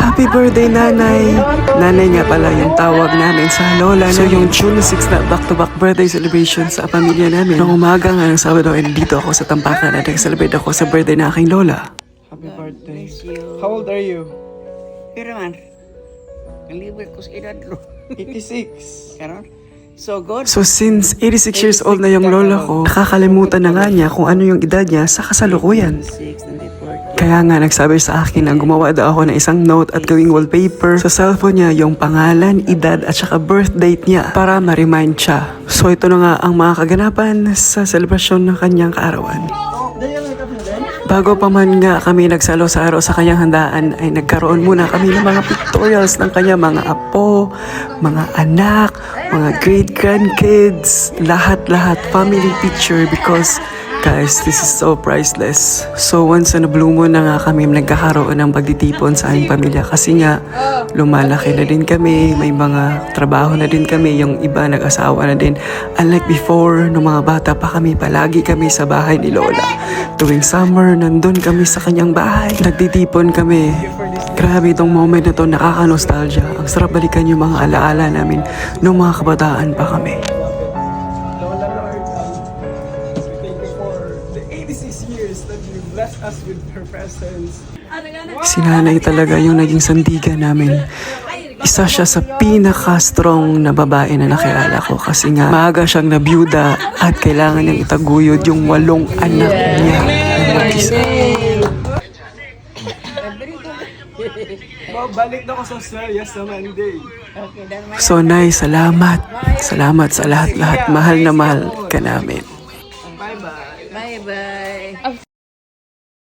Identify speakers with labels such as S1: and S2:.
S1: Happy birthday, Nanay! Nanay nga pala yung tawag namin sa lola. So yung June 6 na back-to-back birthday celebration sa pamilya namin. Noong umaga nga ng Sabado ay dito ako sa Tampakan at nag-celebrate ako sa birthday na aking lola. Happy birthday. How old are you?
S2: Pero man, kalibre ko sa edad lo.
S1: 86.
S2: Karon? So good.
S1: So since 86 years old na yung lola ko, nakakalimutan na nga niya kung ano yung edad niya sa kasalukuyan. Kaya nga nagsabi sa akin na gumawa daw ako ng isang note at gawing wallpaper sa cellphone niya yung pangalan, edad at saka birth date niya para ma-remind siya. So ito na nga ang mga kaganapan sa selebrasyon ng kanyang kaarawan. Bago pa man nga kami nagsalo-saro sa kanyang handaan ay nagkaroon muna kami ng mga pictorials ng kanyang mga apo, mga anak, mga great-grandkids, lahat-lahat family picture because guys, this is so priceless. So once na blue moon na nga kami nagkakaroon ng pagtitipon sa aming pamilya kasi nga lumalaki na din kami, may mga trabaho na din kami, yung iba nag-asawa na din. Unlike before, nung mga bata pa kami, palagi kami sa bahay ni Lola. Tuwing summer, nandun kami sa kanyang bahay. Nagtitipon kami. Grabe itong moment na to, nakaka-nostalgia. Ang sarap balikan yung mga alaala namin nung mga kabataan pa kami.
S3: Us with her presence.
S1: Si nanay talaga yung naging sandigan namin. Isa siya sa pinaka-strong na babae na nakilala ko kasi nga maaga siyang nabiyuda at kailangan niyang itaguyod yung 8 anak niya na mag-isa.
S3: Balik na ko sa Australia sa Monday.
S1: So Nay, salamat. Salamat sa lahat-lahat. Mahal na mahal ka namin.
S3: Bye-bye.
S2: Bye-bye.